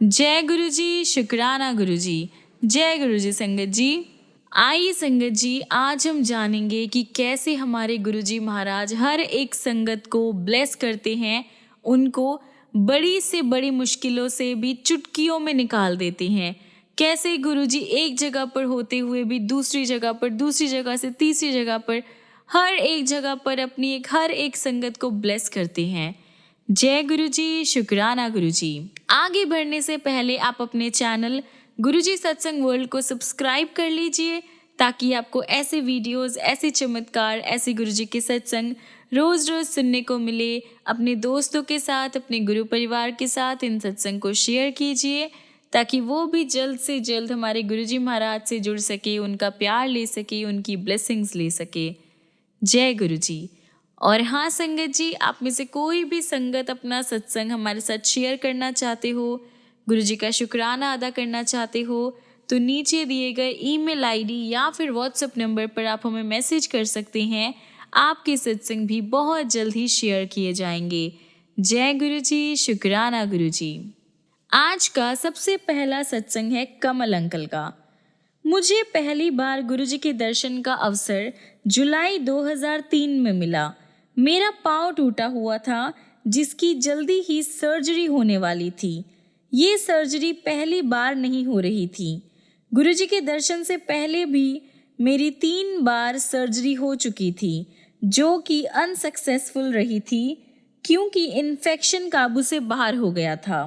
जय गुरु जी, शुक्राना गुरु जी। जय गुरु जी संगत जी। आइए संगत जी, आज हम जानेंगे कि कैसे हमारे गुरु जी महाराज हर एक संगत को ब्लेस करते हैं, उनको बड़ी से बड़ी मुश्किलों से भी चुटकियों में निकाल देते हैं। कैसे गुरु जी एक जगह पर होते हुए भी दूसरी जगह पर, दूसरी जगह से तीसरी जगह पर, हर एक जगह पर अपनी हर एक संगत को ब्लेस करते हैं। जय गुरु जी, शुक्राना गुरु जी। आगे बढ़ने से पहले आप अपने चैनल गुरु जी सत्संग वर्ल्ड को सब्सक्राइब कर लीजिए, ताकि आपको ऐसे वीडियोस, ऐसे चमत्कार, ऐसे गुरु जी के सत्संग रोज रोज सुनने को मिले। अपने दोस्तों के साथ, अपने गुरु परिवार के साथ इन सत्संग को शेयर कीजिए, ताकि वो भी जल्द से जल्द हमारे गुरु जी महाराज से जुड़ सके, उनका प्यार ले सके, उनकी ब्लेसिंग्स ले सके। जय गुरु जी। और हाँ संगत जी, आप में से कोई भी संगत अपना सत्संग हमारे साथ शेयर करना चाहते हो, गुरु जी का शुक्राना अदा करना चाहते हो, तो नीचे दिए गए ईमेल आईडी या फिर व्हाट्सएप नंबर पर आप हमें मैसेज कर सकते हैं। आपके सत्संग भी बहुत जल्द ही शेयर किए जाएंगे। जय गुरु जी, शुक्राना गुरु जी। आज का सबसे पहला सत्संग है कमल अंकल का। मुझे पहली बार गुरुजी के दर्शन का अवसर जुलाई 2003 में मिला। मेरा पाँव टूटा हुआ था, जिसकी जल्दी ही सर्जरी होने वाली थी। ये सर्जरी पहली बार नहीं हो रही थी। गुरुजी के दर्शन से पहले भी मेरी 3 बार सर्जरी हो चुकी थी, जो कि अनसक्सेसफुल रही थी, क्योंकि इन्फेक्शन काबू से बाहर हो गया था।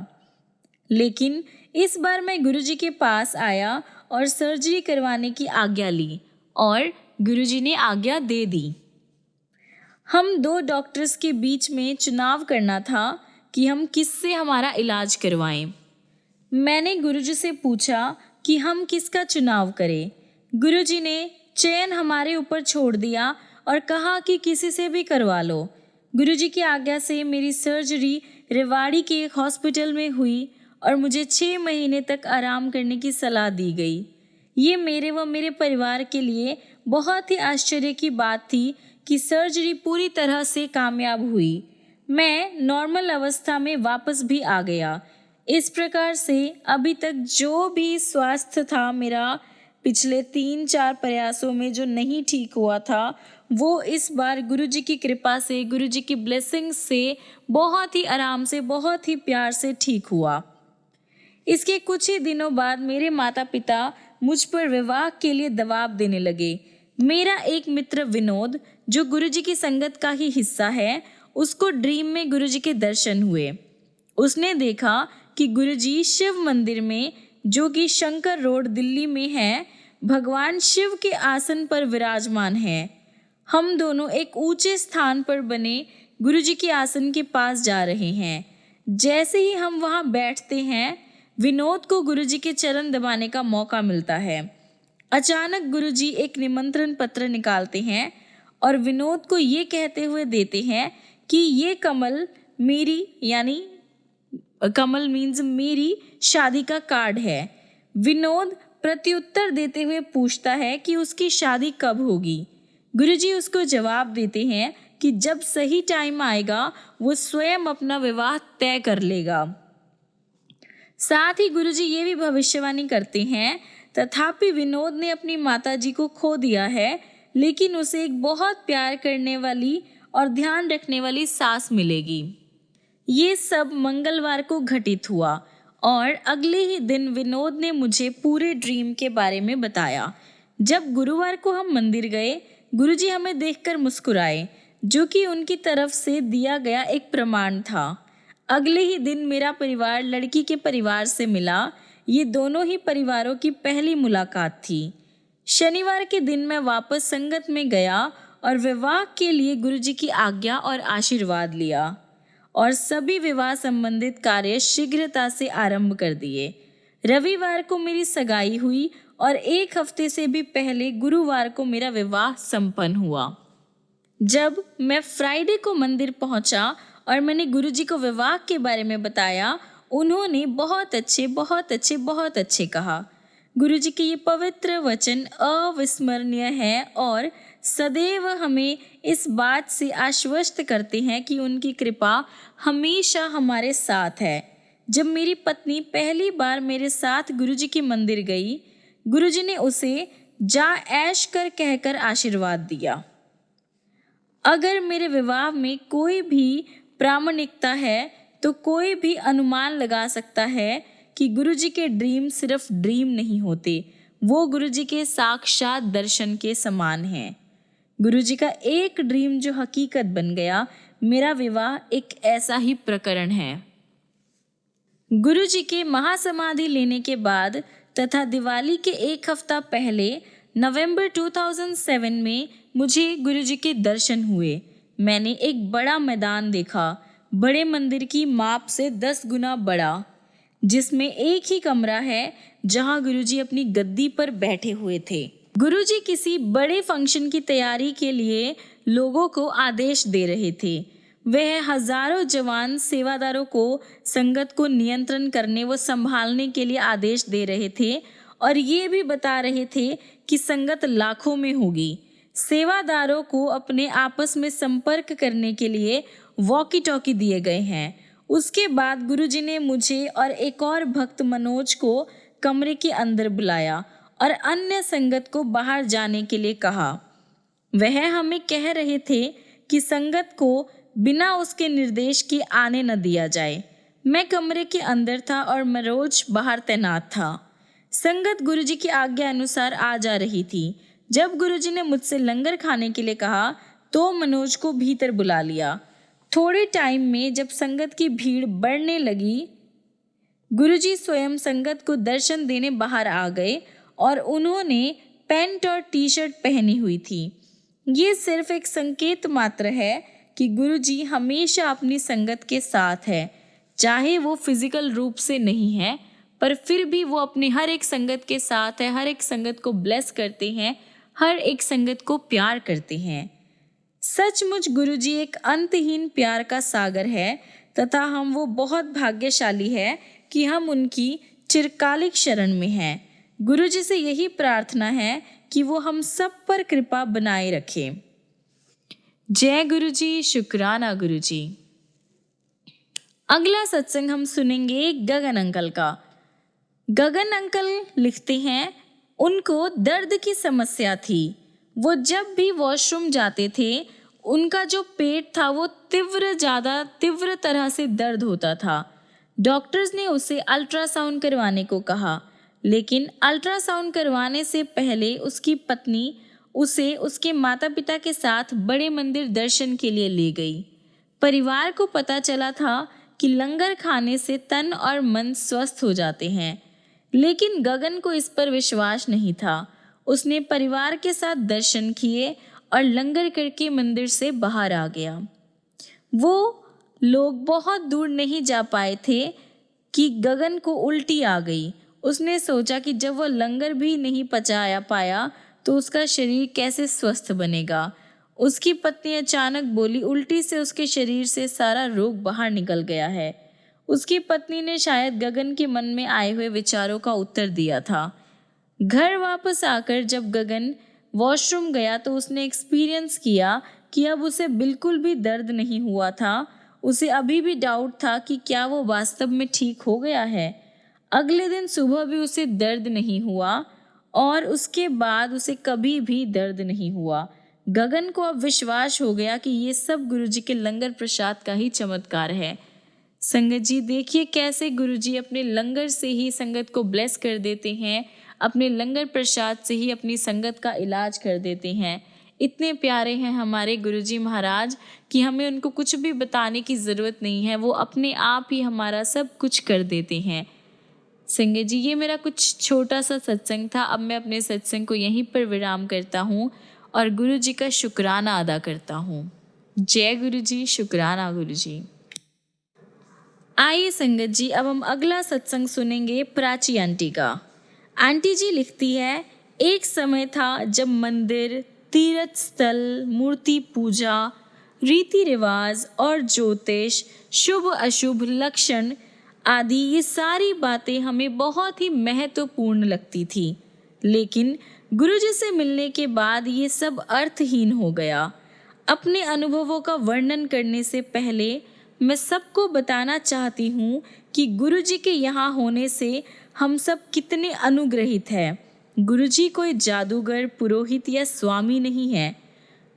लेकिन इस बार मैं गुरुजी के पास आया और सर्जरी करवाने की आज्ञा ली, और गुरुजी ने आज्ञा दे दी। हम 2 डॉक्टर्स के बीच में चुनाव करना था कि हम किससे हमारा इलाज करवाएं। मैंने गुरुजी से पूछा कि हम किसका चुनाव करें। गुरुजी ने चयन हमारे ऊपर छोड़ दिया और कहा कि किसी से भी करवा लो। गुरुजी की आज्ञा से मेरी सर्जरी रेवाड़ी के एक हॉस्पिटल में हुई और मुझे 6 महीने तक आराम करने की सलाह दी गई। ये मेरे व मेरे परिवार के लिए बहुत ही आश्चर्य की बात थी कि सर्जरी पूरी तरह से कामयाब हुई। मैं नॉर्मल अवस्था में वापस भी आ गया। इस प्रकार से अभी तक जो भी स्वास्थ्य था मेरा, पिछले 3-4 प्रयासों में जो नहीं ठीक हुआ था, वो इस बार गुरुजी की कृपा से, गुरुजी की ब्लेसिंग से बहुत ही आराम से, बहुत ही प्यार से ठीक हुआ। इसके कुछ ही दिनों बाद मेरे माता पिता मुझ पर विवाह के लिए दबाव देने लगे। मेरा एक मित्र विनोद, जो गुरुजी की संगत का ही हिस्सा है, उसको ड्रीम में गुरुजी के दर्शन हुए। उसने देखा कि गुरुजी शिव मंदिर में, जो कि शंकर रोड दिल्ली में है, भगवान शिव के आसन पर विराजमान है। हम दोनों एक ऊंचे स्थान पर बने गुरुजी के आसन के पास जा रहे हैं। जैसे ही हम वहां बैठते हैं, विनोद को गुरुजी के चरण दबाने का मौका मिलता है। अचानक गुरुजी एक निमंत्रण पत्र निकालते हैं और विनोद को ये कहते हुए देते हैं कि ये कमल मेरी, यानी कमल मीन्स मेरी शादी का कार्ड है। विनोद प्रत्युत्तर देते हुए पूछता है कि उसकी शादी कब होगी। गुरुजी उसको जवाब देते हैं कि जब सही टाइम आएगा वो स्वयं अपना विवाह तय कर लेगा। साथ ही गुरुजी ये भी भविष्यवाणी करते हैं, तथापि विनोद ने अपनी माताजी को खो दिया है, लेकिन उसे एक बहुत प्यार करने वाली और ध्यान रखने वाली सास मिलेगी। ये सब मंगलवार को घटित हुआ और अगले ही दिन विनोद ने मुझे पूरे ड्रीम के बारे में बताया। जब गुरुवार को हम मंदिर गए, गुरुजी हमें देखकर मुस्कुराए, जो कि उनकी तरफ से दिया गया एक प्रमाण था। अगले ही दिन मेरा परिवार लड़की के परिवार से मिला। ये दोनों ही परिवारों की पहली मुलाकात थी। शनिवार के दिन मैं वापस संगत में गया और विवाह के लिए गुरुजी की आज्ञा और आशीर्वाद लिया, और सभी विवाह संबंधित कार्य शीघ्रता से आरंभ कर दिए। रविवार को मेरी सगाई हुई और 1 हफ्ते से भी पहले गुरुवार को मेरा विवाह संपन्न हुआ। जब मैं फ्राइडे को मंदिर पहुंचा और मैंने गुरुजी को विवाह के बारे में बताया, उन्होंने बहुत अच्छे, बहुत अच्छे, बहुत अच्छे कहा। गुरुजी के ये पवित्र वचन अविस्मरणीय है और सदैव हमें इस बात से आश्वस्त करते हैं कि उनकी कृपा हमेशा हमारे साथ है। जब मेरी पत्नी पहली बार मेरे साथ गुरुजी के मंदिर गई, गुरुजी ने उसे जा ऐश कर कहकर आशीर्वाद दिया। अगर मेरे विवाह में कोई भी प्रामाणिकता है तो कोई भी अनुमान लगा सकता है कि गुरुजी के ड्रीम सिर्फ ड्रीम नहीं होते, वो गुरुजी के साक्षात दर्शन के समान हैं। गुरुजी का एक ड्रीम जो हकीकत बन गया, मेरा विवाह एक ऐसा ही प्रकरण है। गुरुजी के महासमाधि लेने के बाद तथा दिवाली के एक हफ्ता पहले नवंबर 2007 में मुझे गुरुजी के दर्शन हुए। मैंने एक बड़ा मैदान देखा, बड़े मंदिर की माप से 10 गुना बड़ा, जिसमें एक ही कमरा है जहां गुरुजी अपनी गद्दी पर बैठे हुए थे। गुरुजी किसी बड़े फंक्शन की तैयारी के लिए लोगों को आदेश दे रहे थे। वह हजारों जवान सेवादारों को संगत को नियंत्रण करने व संभालने के लिए आदेश दे रहे थे और ये भी बता रहे थे कि संगत लाखों में होगी। सेवादारों को अपने आपस में संपर्क करने के लिए वॉकी टॉकी दिए गए हैं। उसके बाद गुरुजी ने मुझे और एक और भक्त मनोज को कमरे के अंदर बुलाया और अन्य संगत को बाहर जाने के लिए कहा। वह हमें कह रहे थे कि संगत को बिना उसके निर्देश के आने न दिया जाए। मैं कमरे के अंदर था और मनोज बाहर तैनात था। संगत गुरुजी की आज्ञा अनुसार आ जा रही थी। जब गुरुजी ने मुझसे लंगर खाने के लिए कहा तो मनोज को भीतर बुला लिया। थोड़े टाइम में जब संगत की भीड़ बढ़ने लगी, गुरुजी स्वयं संगत को दर्शन देने बाहर आ गए और उन्होंने पैंट और टी शर्ट पहनी हुई थी। ये सिर्फ एक संकेत मात्र है कि गुरुजी हमेशा अपनी संगत के साथ है, चाहे वो फिजिकल रूप से नहीं है, पर फिर भी वो अपनी हर एक संगत के साथ है, हर एक संगत को ब्लेस करते हैं, हर एक संगत को प्यार करते हैं। सचमुच गुरुजी एक अंतहीन प्यार का सागर है तथा हम वो बहुत भाग्यशाली है कि हम उनकी चिरकालिक शरण में हैं। गुरुजी से यही प्रार्थना है कि वो हम सब पर कृपा बनाए रखें। जय गुरुजी, शुक्राना गुरुजी। अगला सत्संग हम सुनेंगे गगन अंकल का। गगन अंकल लिखते हैं, उनको दर्द की समस्या थी। वो जब भी वॉशरूम जाते थे, उनका जो पेट था वो तीव्र तरह से दर्द होता था। डॉक्टर्स ने उसे अल्ट्रासाउंड करवाने को कहा, लेकिन अल्ट्रासाउंड करवाने से पहले उसकी पत्नी उसे उसके माता पिता के साथ बड़े मंदिर दर्शन के लिए ले गई। परिवार को पता चला था कि लंगर खाने से तन और मन स्वस्थ हो जाते हैं, लेकिन गगन को इस पर विश्वास नहीं था। उसने परिवार के साथ दर्शन किए और लंगर करके मंदिर से बाहर आ गया। वो लोग बहुत दूर नहीं जा पाए थे कि गगन को उल्टी आ गई। उसने सोचा कि जब वो लंगर भी नहीं पचा पाया तो उसका शरीर कैसे स्वस्थ बनेगा। उसकी पत्नी अचानक बोली, उल्टी से उसके शरीर से सारा रोग बाहर निकल गया है। उसकी पत्नी ने शायद गगन के मन में आए हुए विचारों का उत्तर दिया था। घर वापस आकर जब गगन वॉशरूम गया तो उसने एक्सपीरियंस किया कि अब उसे बिल्कुल भी दर्द नहीं हुआ था। उसे अभी भी डाउट था कि क्या वो वास्तव में ठीक हो गया है। अगले दिन सुबह भी उसे दर्द नहीं हुआ और उसके बाद उसे कभी भी दर्द नहीं हुआ। गगन को अब विश्वास हो गया कि ये सब गुरुजी के लंगर प्रसाद का ही चमत्कार है। संगत जी, देखिए कैसे गुरुजी अपने लंगर से ही संगत को ब्लेस कर देते हैं, अपने लंगर प्रसाद से ही अपनी संगत का इलाज कर देते हैं। इतने प्यारे हैं हमारे गुरुजी महाराज कि हमें उनको कुछ भी बताने की ज़रूरत नहीं है, वो अपने आप ही हमारा सब कुछ कर देते हैं। संगत जी, ये मेरा कुछ छोटा सा सत्संग था। अब मैं अपने सत्संग को यहीं पर विराम करता हूँ और गुरुजी का शुक्राना अदा करता हूँ। जय गुरुजी, शुक्राना गुरुजी। आइए संगत जी, अब हम अगला सत्संग सुनेंगे प्राची आंटी का। आंटी जी लिखती है, एक समय था जब मंदिर, तीर्थ स्थल, मूर्ति पूजा, रीति रिवाज और ज्योतिष, शुभ अशुभ लक्षण आदि ये सारी बातें हमें बहुत ही महत्वपूर्ण लगती थी, लेकिन गुरुजी से मिलने के बाद ये सब अर्थहीन हो गया। अपने अनुभवों का वर्णन करने से पहले मैं सबको बताना चाहती हूँ कि गुरुजी के यहाँ होने से हम सब कितने अनुग्रहित हैं। गुरुजी कोई जादूगर, पुरोहित या स्वामी नहीं है।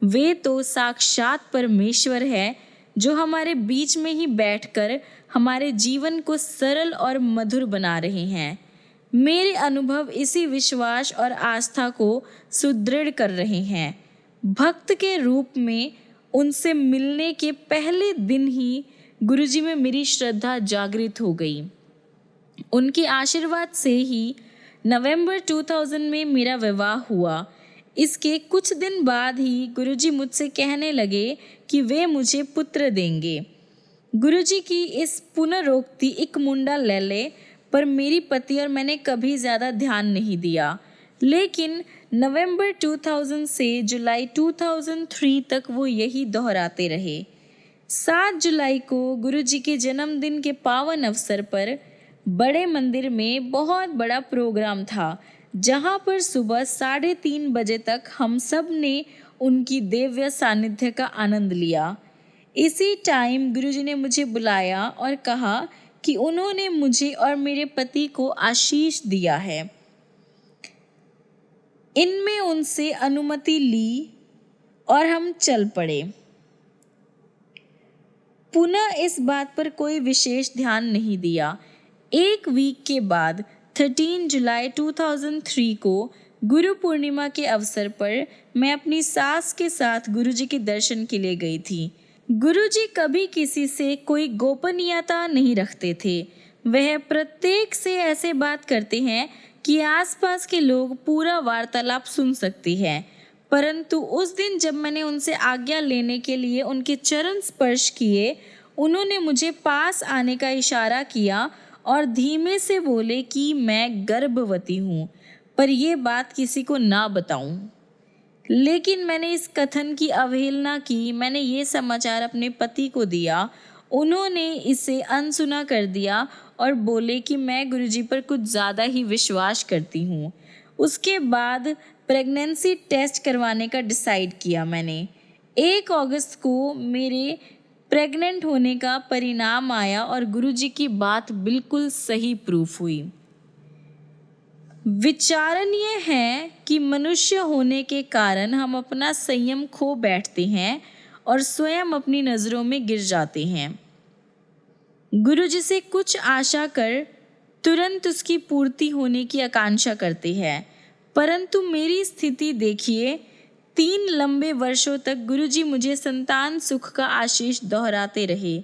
वे तो साक्षात परमेश्वर है जो हमारे बीच में ही बैठकर हमारे जीवन को सरल और मधुर बना रहे हैं। मेरे अनुभव इसी विश्वास और आस्था को सुदृढ़ कर रहे हैं। भक्त के रूप में उनसे मिलने के पहले दिन ही गुरुजी में मेरी श्रद्धा जागृत हो गई। उनके आशीर्वाद से ही नवंबर 2000 में मेरा विवाह हुआ। इसके कुछ दिन बाद ही गुरुजी मुझसे कहने लगे कि वे मुझे पुत्र देंगे। गुरुजी की इस पुनरोक्ति एक मुंडा ले ले, पर मेरी पति और मैंने कभी ज़्यादा ध्यान नहीं दिया। लेकिन नवंबर 2000 से जुलाई 2003 तक वो यही दोहराते रहे। 7 जुलाई को गुरुजी के जन्मदिन के पावन अवसर पर बड़े मंदिर में बहुत बड़ा प्रोग्राम था, जहाँ पर सुबह 3:30 बजे तक हम सब ने उनकी दिव्य सानिध्य का आनंद लिया। इसी टाइम गुरुजी ने मुझे बुलाया और कहा कि उन्होंने मुझे और मेरे पति को आशीष दिया है। इनमें उनसे अनुमति ली और हम चल पड़े। पुनः इस बात पर कोई विशेष ध्यान नहीं दिया। एक वीक के बाद 13 जुलाई 2003 को गुरु पूर्णिमा के अवसर पर मैं अपनी सास के साथ गुरुजी के दर्शन के लिए गई थी। गुरुजी कभी किसी से कोई गोपनीयता नहीं रखते थे। वह प्रत्येक से ऐसे बात करते हैं कि आसपास के लोग पूरा वार्तालाप सुन सकते हैं। परंतु उस दिन जब मैंने उनसे आज्ञा लेने के लिए उनके चरण स्पर्श किए, उन्होंने मुझे पास आने का इशारा किया और धीमे से बोले कि मैं गर्भवती हूँ, पर यह बात किसी को ना बताऊं। लेकिन मैंने इस कथन की अवहेलना की। मैंने ये समाचार अपने पति को दिया। उन्होंने इसे अनसुना कर दिया और बोले कि मैं गुरुजी पर कुछ ज़्यादा ही विश्वास करती हूँ। उसके बाद प्रेगनेंसी टेस्ट करवाने का डिसाइड किया मैंने। 1 अगस्त को मेरे प्रेग्नेंट होने का परिणाम आया और गुरुजी की बात बिल्कुल सही प्रूफ हुई। विचारणीय है कि मनुष्य होने के कारण हम अपना संयम खो बैठते हैं और स्वयं अपनी नज़रों में गिर जाते हैं। गुरुजी से कुछ आशा कर तुरंत उसकी पूर्ति होने की आकांक्षा करते हैं, परंतु मेरी स्थिति देखिए। 3 लंबे वर्षों तक गुरुजी मुझे संतान सुख का आशीष दोहराते रहे।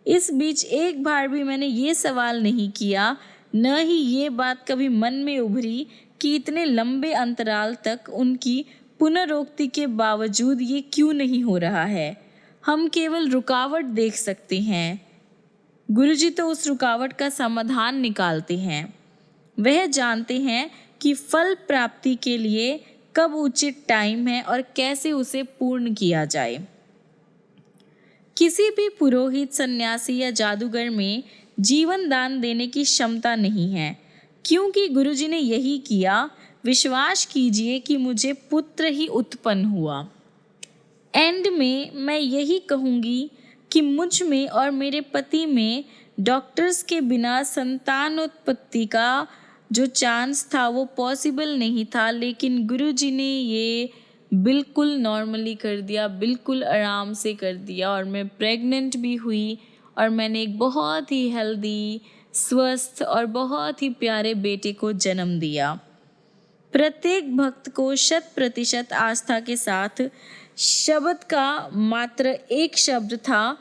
इस बीच एक बार भी मैंने ये सवाल नहीं किया, न ही ये बात कभी मन में उभरी कि इतने लंबे अंतराल तक उनकी पुनरोक्ति के बावजूद ये क्यों नहीं हो रहा है। हम केवल रुकावट देख सकते हैं, गुरुजी तो उस रुकावट का समाधान निकालते हैं। वह जानते हैं कि फल प्राप्ति के लिए कब उचित टाइम है और कैसे उसे पूर्ण किया जाए। किसी भी पुरोहित, सन्यासी या जादूगर में जीवन दान देने की क्षमता नहीं है, क्योंकि गुरुजी ने यही किया। विश्वास कीजिए कि मुझे पुत्र ही उत्पन्न हुआ। एंड में मैं यही कहूँगी कि मुझ में और मेरे पति में डॉक्टर्स के बिना संतानोत्पत्ति का जो चांस था वो पॉसिबल नहीं था, लेकिन गुरुजी ने ये बिल्कुल नॉर्मली कर दिया, बिल्कुल आराम से कर दिया और मैं प्रेग्नेंट भी हुई और मैंने एक बहुत ही हेल्दी, स्वस्थ और बहुत ही प्यारे बेटे को जन्म दिया। प्रत्येक भक्त को 100% आस्था के साथ शब्द का मात्र एक शब्द था,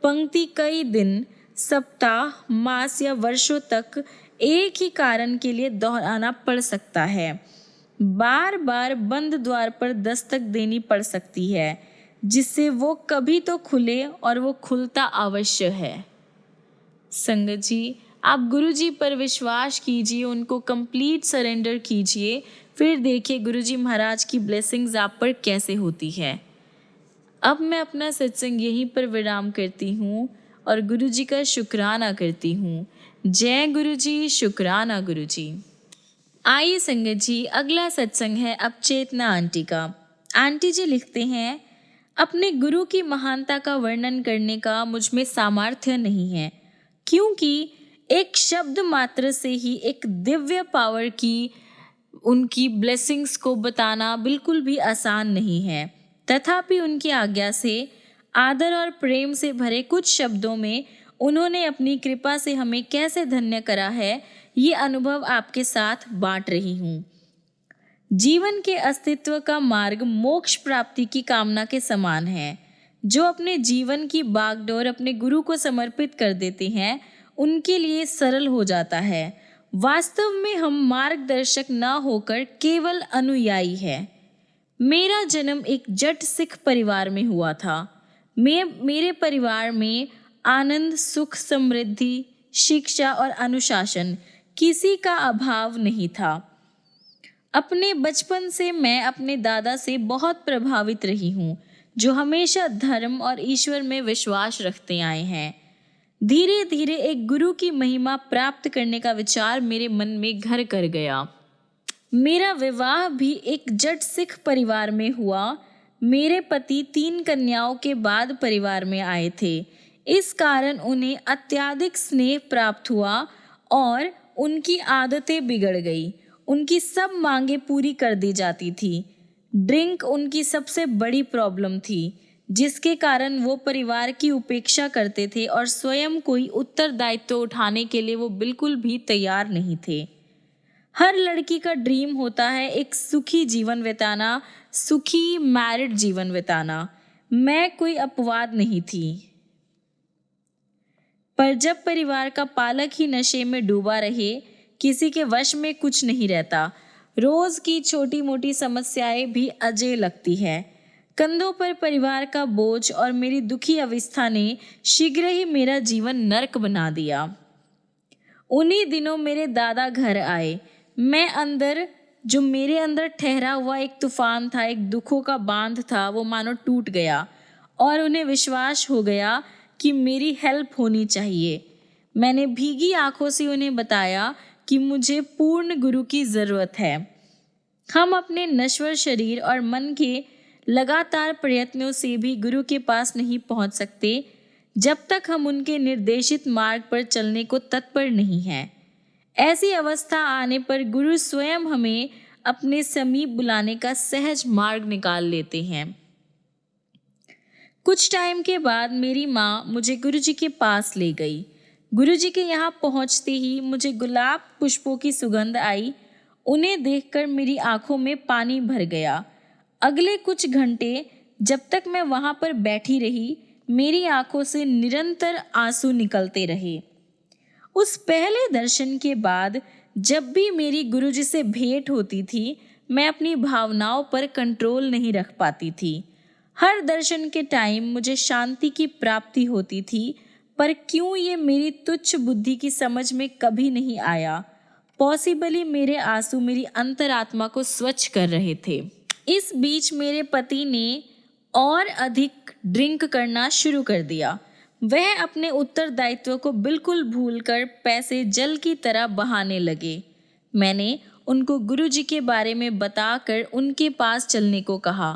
पंक्ति कई दिन, सप्ताह, मास या वर्षों तक एक ही कारण के लिए दोहराना पड़ सकता है। बार बार बंद द्वार पर दस्तक देनी पड़ सकती है, जिससे वो कभी तो खुले और वो खुलता अवश्य है। संगत जी, आप गुरुजी पर विश्वास कीजिए, उनको कंप्लीट सरेंडर कीजिए, फिर देखिए गुरुजी महाराज की ब्लेसिंग्स आप पर कैसे होती है। अब मैं अपना सत्संग यहीं पर विराम करती हूँ और गुरुजी का शुक्राना करती हूँ। जय गुरुजी, शुक्राना गुरुजी। आइए संगत जी, अगला सत्संग है अब चेतना आंटी का। आंटी जी लिखते हैं, अपने गुरु की महानता का वर्णन करने का मुझ में सामर्थ्य नहीं है, क्योंकि एक शब्द मात्र से ही एक दिव्य पावर की उनकी ब्लेसिंग्स को बताना बिल्कुल भी आसान नहीं है। तथापि उनकी आज्ञा से आदर और प्रेम से भरे कुछ शब्दों में उन्होंने अपनी कृपा से हमें कैसे धन्य करा है, ये अनुभव आपके साथ बांट रही हूँ। जीवन के अस्तित्व का मार्ग मोक्ष प्राप्ति की कामना के समान है। जो अपने जीवन की बागडोर अपने गुरु को समर्पित कर देते हैं, उनके लिए सरल हो जाता है। वास्तव में हम मार्गदर्शक न होकर केवल अनुयायी हैं। मेरा जन्म एक जट सिख परिवार में हुआ था। मेरे परिवार में आनंद, सुख, समृद्धि, शिक्षा और अनुशासन किसी का अभाव नहीं था। अपने बचपन से मैं अपने दादा से बहुत प्रभावित रही हूँ, जो हमेशा धर्म और ईश्वर में विश्वास रखते आए हैं। धीरे धीरे एक गुरु की महिमा प्राप्त करने का विचार मेरे मन में घर कर गया। मेरा विवाह भी एक जट सिख परिवार में हुआ। मेरे पति 3 कन्याओं के बाद परिवार में आए थे। इस कारण उन्हें अत्यधिक स्नेह प्राप्त हुआ और उनकी आदतें बिगड़ गई। उनकी सब मांगें पूरी कर दी जाती थी। ड्रिंक उनकी सबसे बड़ी प्रॉब्लम थी, जिसके कारण वो परिवार की उपेक्षा करते थे और स्वयं कोई उत्तरदायित्व उठाने के लिए वो बिल्कुल भी तैयार नहीं थे। हर लड़की का ड्रीम होता है एक सुखी जीवन बिताना, सुखी मैरिड जीवन बिताना। मैं कोई अपवाद नहीं थी। पर जब परिवार का पालक ही नशे में डूबा रहे, किसी के वश में कुछ नहीं रहता। रोज की छोटी मोटी समस्याएं भी अजय लगती है। कंधों पर परिवार का बोझ और मेरी दुखी अवस्था ने शीघ्र ही मेरा जीवन नरक बना दिया। उन्हीं दिनों मेरे दादा घर आए। मेरे अंदर ठहरा हुआ एक तूफान था, एक दुखों का बांध था, वो मानो टूट गया और उन्हें विश्वास हो गया कि मेरी हेल्प होनी चाहिए। मैंने भीगी आंखों से उन्हें बताया कि मुझे पूर्ण गुरु की ज़रूरत है। हम अपने नश्वर शरीर और मन के लगातार प्रयत्नों से भी गुरु के पास नहीं पहुंच सकते, जब तक हम उनके निर्देशित मार्ग पर चलने को तत्पर नहीं हैं। ऐसी अवस्था आने पर गुरु स्वयं हमें अपने समीप बुलाने का सहज मार्ग निकाल लेते हैं। कुछ टाइम के बाद मेरी माँ मुझे गुरुजी के पास ले गई। गुरुजी के यहाँ पहुँचते ही मुझे गुलाब पुष्पों की सुगंध आई। उन्हें देखकर मेरी आंखों में पानी भर गया। अगले कुछ घंटे जब तक मैं वहाँ पर बैठी रही, मेरी आंखों से निरंतर आंसू निकलते रहे। उस पहले दर्शन के बाद जब भी मेरी गुरुजी से भेंट होती थी, मैं अपनी भावनाओं पर कंट्रोल नहीं रख पाती थी। हर दर्शन के टाइम मुझे शांति की प्राप्ति होती थी, पर क्यों ये मेरी तुच्छ बुद्धि की समझ में कभी नहीं आया। पॉसिबली मेरे आंसू मेरी अंतरात्मा को स्वच्छ कर रहे थे। इस बीच मेरे पति ने और अधिक ड्रिंक करना शुरू कर दिया। वह अपने उत्तरदायित्व को बिल्कुल भूलकर पैसे जल की तरह बहाने लगे। मैंने उनको गुरुजी के बारे में बताकर उनके पास चलने को कहा,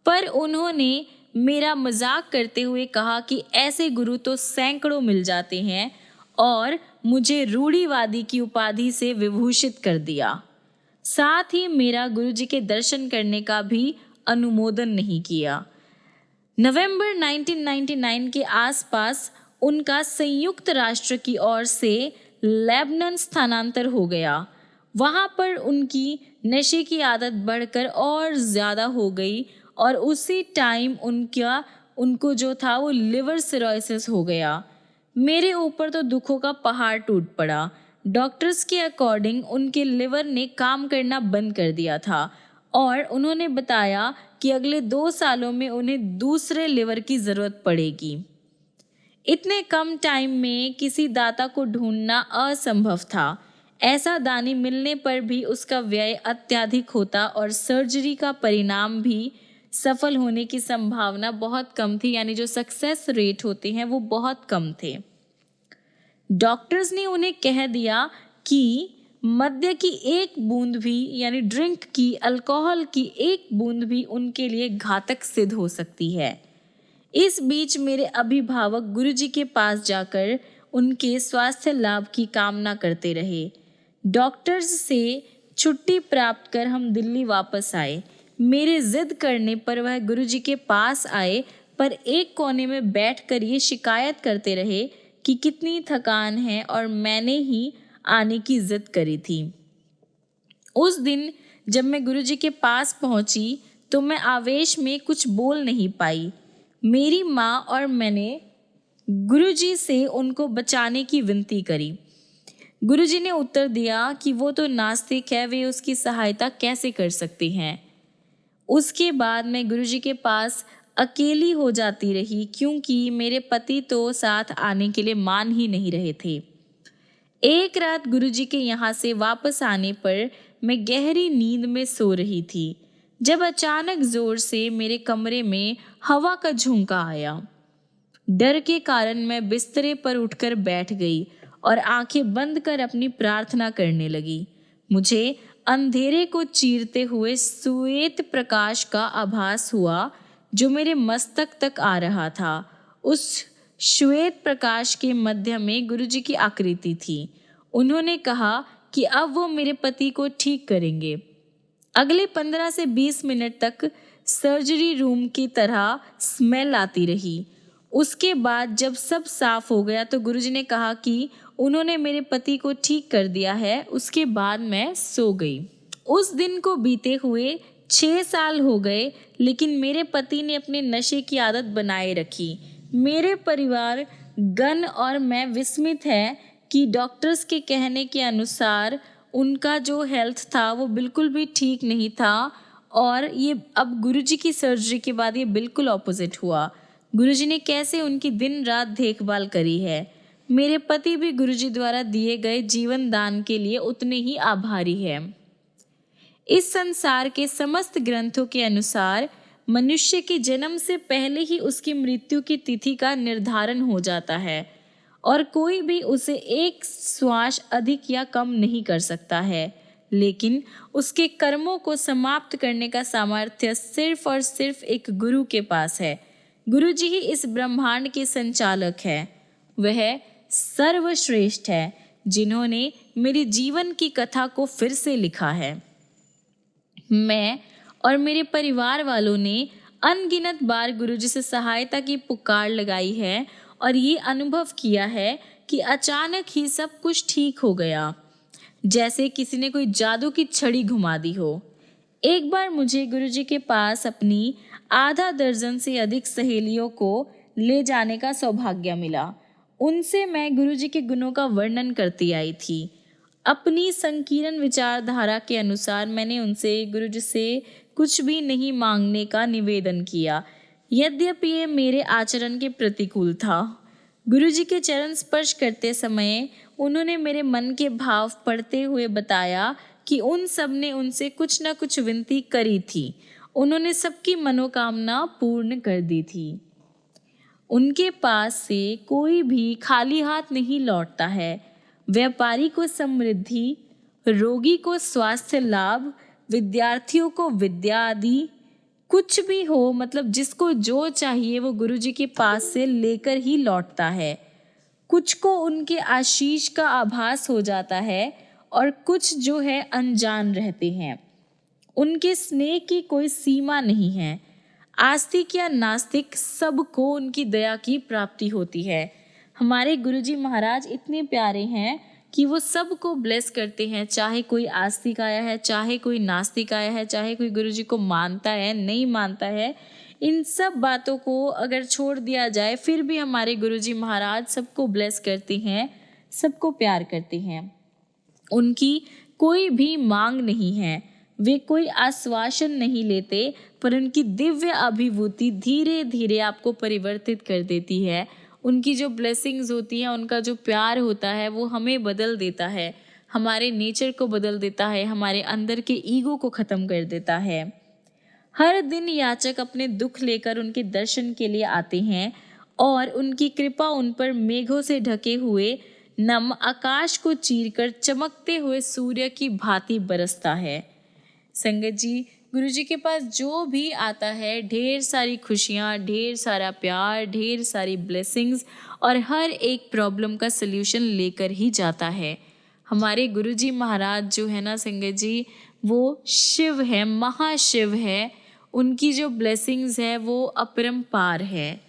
पर उन्होंने मेरा मजाक करते हुए कहा कि ऐसे गुरु तो सैकड़ों मिल जाते हैं और मुझे रूढ़िवादी की उपाधि से विभूषित कर दिया। साथ ही मेरा गुरुजी के दर्शन करने का भी अनुमोदन नहीं किया। नवंबर 1999 के आसपास उनका संयुक्त राष्ट्र की ओर से लेबनान स्थानांतर हो गया। वहाँ पर उनकी नशे की आदत बढ़कर और ज़्यादा हो गई और उसी टाइम उनको जो था वो लिवर सिरोसिस हो गया। मेरे ऊपर तो दुखों का पहाड़ टूट पड़ा। डॉक्टर्स के अकॉर्डिंग उनके लिवर ने काम करना बंद कर दिया था और उन्होंने बताया कि अगले 2 सालों में उन्हें दूसरे लिवर की ज़रूरत पड़ेगी। इतने कम टाइम में किसी दाता को ढूंढना असंभव था। ऐसा दानी मिलने पर भी उसका व्यय अत्यधिक होता और सर्जरी का परिणाम भी सफल होने की संभावना बहुत कम थी, यानी जो सक्सेस रेट होते हैं वो बहुत कम थे। डॉक्टर्स ने उन्हें कह दिया कि मद्य की एक बूंद भी, यानी ड्रिंक की, अल्कोहल की एक बूंद भी उनके लिए घातक सिद्ध हो सकती है। इस बीच मेरे अभिभावक गुरुजी के पास जाकर उनके स्वास्थ्य लाभ की कामना करते रहे। डॉक्टर्स से छुट्टी प्राप्त कर हम दिल्ली वापस आए। मेरे जिद करने पर वह गुरुजी के पास आए, पर एक कोने में बैठकर ये शिकायत करते रहे कि कितनी थकान है और मैंने ही आने की जिद करी थी। उस दिन जब मैं गुरुजी के पास पहुंची तो मैं आवेश में कुछ बोल नहीं पाई। मेरी माँ और मैंने गुरुजी से उनको बचाने की विनती करी। गुरुजी ने उत्तर दिया कि वो तो नास्तिक है, वे उसकी सहायता कैसे कर सकते हैं। उसके बाद मैं गुरुजी के पास अकेली हो जाती रही, क्योंकि मेरे पति तो साथ आने के लिए मान ही नहीं रहे थे। एक रात गुरुजी के यहाँ से वापस आने पर मैं गहरी नींद में सो रही थी, जब अचानक जोर से मेरे कमरे में हवा का झोंका आया। डर के कारण मैं बिस्तरे पर उठकर बैठ गई और आंखें बंद कर अपनी प्रार्थना करने लगी। मुझे अंधेरे को चीरते हुए श्वेत प्रकाश का आभास हुआ जो मेरे मस्तक तक आ रहा था। उस श्वेत प्रकाश के मध्य में गुरुजी की आकृति थी। उन्होंने कहा कि अब वो मेरे पति को ठीक करेंगे। अगले 15 से 20 मिनट तक सर्जरी रूम की तरह स्मेल आती रही। उसके बाद जब सब साफ हो गया तो गुरुजी ने कहा कि उन्होंने मेरे पति को ठीक कर दिया है। उसके बाद मैं सो गई। उस दिन को बीते हुए 6 साल हो गए, लेकिन मेरे पति ने अपने नशे की आदत बनाए रखी। मेरे परिवार गण और मैं विस्मित है कि डॉक्टर्स के कहने के अनुसार उनका जो हेल्थ था वो बिल्कुल भी ठीक नहीं था, और ये अब गुरुजी की सर्जरी के बाद ये बिल्कुल ऑपोजिट हुआ। गुरुजी ने कैसे उनकी दिन रात देखभाल करी है। मेरे पति भी गुरुजी द्वारा दिए गए जीवन दान के लिए उतने ही आभारी है। इस संसार के समस्त ग्रंथों के अनुसार मनुष्य के जन्म से पहले ही उसकी मृत्यु की तिथि का निर्धारण हो जाता है, और कोई भी उसे एक श्वास अधिक या कम नहीं कर सकता है। लेकिन उसके कर्मों को समाप्त करने का सामर्थ्य सिर्फ और सिर्फ एक गुरु के पास है। गुरु जी ही इस ब्रह्मांड के संचालक है। वह सर्वश्रेष्ठ है, जिन्होंने मेरे जीवन की कथा को फिर से लिखा है। मैं और मेरे परिवार वालों ने अनगिनत बार गुरुजी से सहायता की पुकार लगाई है और ये अनुभव किया है कि अचानक ही सब कुछ ठीक हो गया, जैसे किसी ने कोई जादू की छड़ी घुमा दी हो। एक बार मुझे गुरुजी के पास अपनी आधा दर्जन से अधिक सहेलियों को ले जाने का सौभाग्य मिला। उनसे मैं गुरुजी के गुणों का वर्णन करती आई थी। अपनी संकीर्ण विचारधारा के अनुसार मैंने उनसे गुरुजी से कुछ भी नहीं मांगने का निवेदन किया, यद्यपि ये मेरे आचरण के प्रतिकूल था। गुरुजी के चरण स्पर्श करते समय उन्होंने मेरे मन के भाव पढ़ते हुए बताया कि उन सब ने उनसे कुछ न कुछ विनती करी थी। उन्होंने सबकी मनोकामना पूर्ण कर दी थी। उनके पास से कोई भी खाली हाथ नहीं लौटता है। व्यापारी को समृद्धि, रोगी को स्वास्थ्य लाभ, विद्यार्थियों को विद्या आदि कुछ भी हो, मतलब जिसको जो चाहिए वो गुरुजी के पास से लेकर ही लौटता है। कुछ को उनके आशीष का आभास हो जाता है और कुछ जो है अनजान रहते हैं। उनके स्नेह की कोई सीमा नहीं है। आस्तिक या नास्तिक सबको उनकी दया की प्राप्ति होती है। हमारे गुरुजी महाराज इतने प्यारे हैं कि वो सबको ब्लेस करते हैं, चाहे कोई आस्तिक आया है, चाहे कोई नास्तिक आया है, चाहे कोई गुरुजी को मानता है नहीं मानता है। इन सब बातों को अगर छोड़ दिया जाए फिर भी हमारे गुरुजी महाराज सबको ब्लेस करते हैं, सबको प्यार करते हैं। उनकी कोई भी मांग नहीं है, वे कोई आश्वासन नहीं लेते, पर उनकी दिव्य अभिभूति धीरे धीरे आपको परिवर्तित कर देती है। उनकी जो ब्लेसिंग्स होती हैं, उनका जो प्यार होता है वो हमें बदल देता है, हमारे नेचर को बदल देता है, हमारे अंदर के ईगो को ख़त्म कर देता है। हर दिन याचक अपने दुख लेकर उनके दर्शन के लिए आते हैं और उनकी कृपा उन पर मेघों से ढके हुए नम आकाश को चीरकर चमकते हुए सूर्य की भांति बरसता है। संगत जी, गुरुजी के पास जो भी आता है ढेर सारी खुशियाँ, ढेर सारा प्यार, ढेर सारी ब्लेसिंग्स और हर एक प्रॉब्लम का सल्यूशन लेकर ही जाता है। हमारे गुरुजी महाराज जो है ना संगत जी, वो शिव है, महाशिव है। उनकी जो ब्लेसिंग्स है वो अपरंपार है,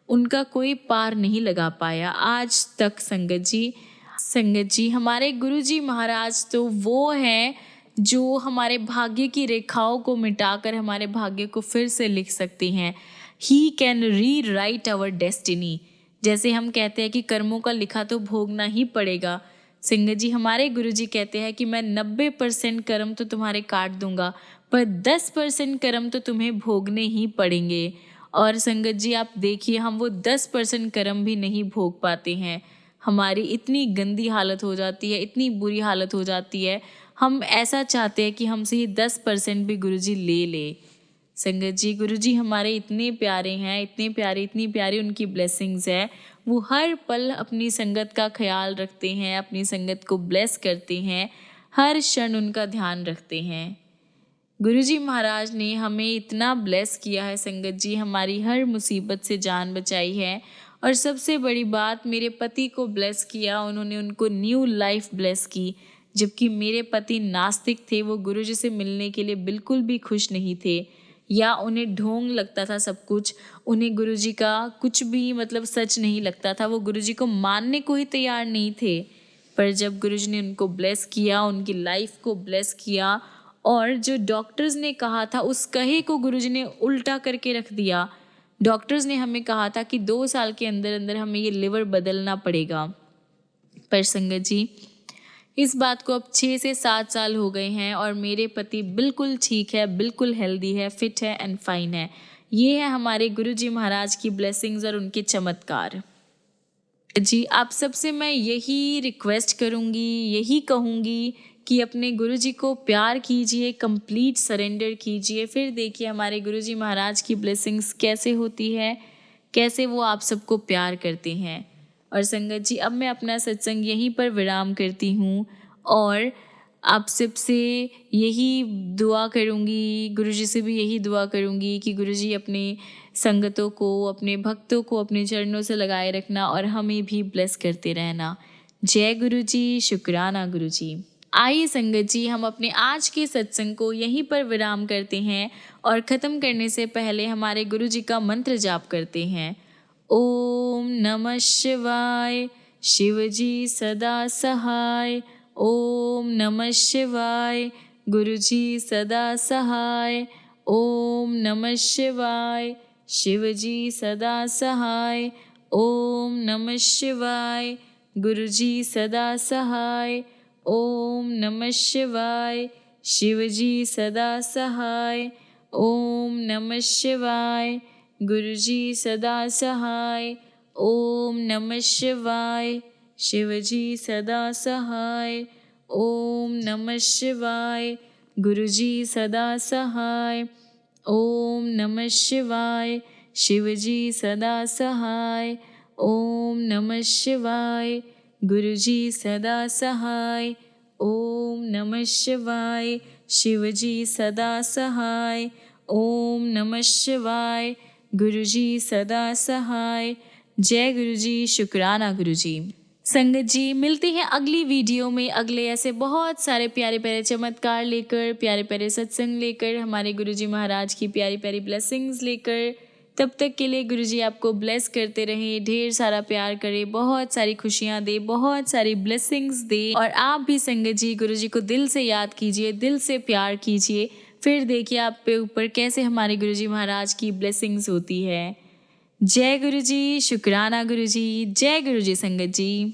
उनका कोई पार नहीं लगा पाया आज तक संगत जी। संगत जी, हमारे गुरुजी महाराज तो वो हैं जो हमारे भाग्य की रेखाओं को मिटाकर हमारे भाग्य को फिर से लिख सकती हैं। He can rewrite our destiny. जैसे हम कहते हैं कि कर्मों का लिखा तो भोगना ही पड़ेगा, संगत जी हमारे गुरुजी कहते हैं कि मैं 90% कर्म तो तुम्हारे काट दूंगा, पर 10% कर्म तो तुम्हें भोगने ही पड़ेंगे। और संगत जी आप देखिए, हम वो 10% कर्म भी नहीं भोग पाते हैं। हमारी इतनी गंदी हालत हो जाती है, इतनी बुरी हालत हो जाती है, हम ऐसा चाहते हैं कि हमसे ये 10% भी गुरुजी ले ले। संगत जी, गुरुजी हमारे इतने प्यारे हैं, इतनी प्यारी उनकी ब्लेसिंग्स है। वो हर पल अपनी संगत का ख्याल रखते हैं, अपनी संगत को ब्लेस करते हैं, हर क्षण उनका ध्यान रखते हैं। गुरुजी महाराज ने हमें इतना ब्लेस किया है संगत जी, हमारी हर मुसीबत से जान बचाई है। और सबसे बड़ी बात, मेरे पति को ब्लेस किया, उन्होंने उनको न्यू लाइफ ब्लेस की। जबकि मेरे पति नास्तिक थे, वो गुरुजी से मिलने के लिए बिल्कुल भी खुश नहीं थे, या उन्हें ढोंग लगता था सब कुछ। उन्हें गुरुजी का कुछ भी मतलब सच नहीं लगता था, वो गुरुजी को मानने को ही तैयार नहीं थे। पर जब गुरुजी ने उनको ब्लेस किया, उनकी लाइफ को ब्लेस किया, और जो डॉक्टर्स ने कहा था उस कहे को गुरुजी ने उल्टा करके रख दिया। डॉक्टर्स ने हमें कहा था कि 2 साल के अंदर अंदर हमें ये लिवर बदलना पड़ेगा। पर संगत जी, इस बात को अब 6 से 7 साल हो गए हैं और मेरे पति बिल्कुल ठीक है, बिल्कुल हेल्दी है, फिट है एंड फाइन है। ये है हमारे गुरुजी महाराज की ब्लेसिंग्स और उनके चमत्कार। जी, आप सबसे मैं यही रिक्वेस्ट करूँगी, यही कहूँगी कि अपने गुरुजी को प्यार कीजिए, कंप्लीट सरेंडर कीजिए। फिर देखिए हमारे गुरुजी महाराज की ब्लेसिंग्स कैसे होती है, कैसे वो आप सबको प्यार करते हैं। और संगत जी, अब मैं अपना सत्संग यहीं पर विराम करती हूँ और आप सबसे यही दुआ करूँगी, गुरुजी से भी यही दुआ करूँगी कि गुरुजी अपने संगतों को, अपने भक्तों को अपने चरणों से लगाए रखना और हमें भी ब्लेस करते रहना। जय गुरुजी, शुक्राना गुरुजी। आइए संगत जी, हम अपने आज के सत्संग को यहीं पर विराम करते हैं और ख़त्म करने से पहले हमारे गुरुजी का मंत्र जाप करते हैं। ओम नमः शिवाय, शिवजी सदा सहाय। ओम नमः शिवाय, गुरुजी सदा सहाय। ओम नमः शिवाय, शिवजी सदा सहाय। ओम नमः शिवाय, गुरुजी सदा सहाय। ओम नमः शिवाय, शिवजी सदा सहाय। ओम नमः शिवाय, गुरुजी सदा सहाय। ओम नमः शिवाय, शिवजी सदा सहाय। ओम नमः शिवाय, गुरुजी सदा सहाय। ओम नमः शिवाय, शिवजी सदा सहाय। ओम नमः शिवाय, गुरुजी सदा सहाय। ओम नमः शिवाय, शिवजी सदा सहाय। ओम नमः शिवाय, गुरुजी सदा सहाय। जय गुरुजी, शुक्राना गुरुजी। संगत जी, मिलते हैं अगली वीडियो में अगले ऐसे बहुत सारे प्यारे प्यारे चमत्कार लेकर, प्यारे प्यारे सत्संग लेकर, हमारे गुरुजी महाराज की प्यारी प्यारी ब्लेसिंग्स लेकर। तब तक के लिए गुरुजी आपको ब्लेस करते रहें, ढेर सारा प्यार करें, बहुत सारी खुशियाँ दे, बहुत सारी ब्लेसिंग्स दे। और आप भी संगत जी गुरुजी को दिल से याद कीजिए, दिल से प्यार कीजिए। फिर देखिए आप पे ऊपर कैसे हमारे गुरुजी महाराज की ब्लेसिंग्स होती है। जय गुरुजी, शुक्राना गुरुजी। जय गुरुजी संगत जी।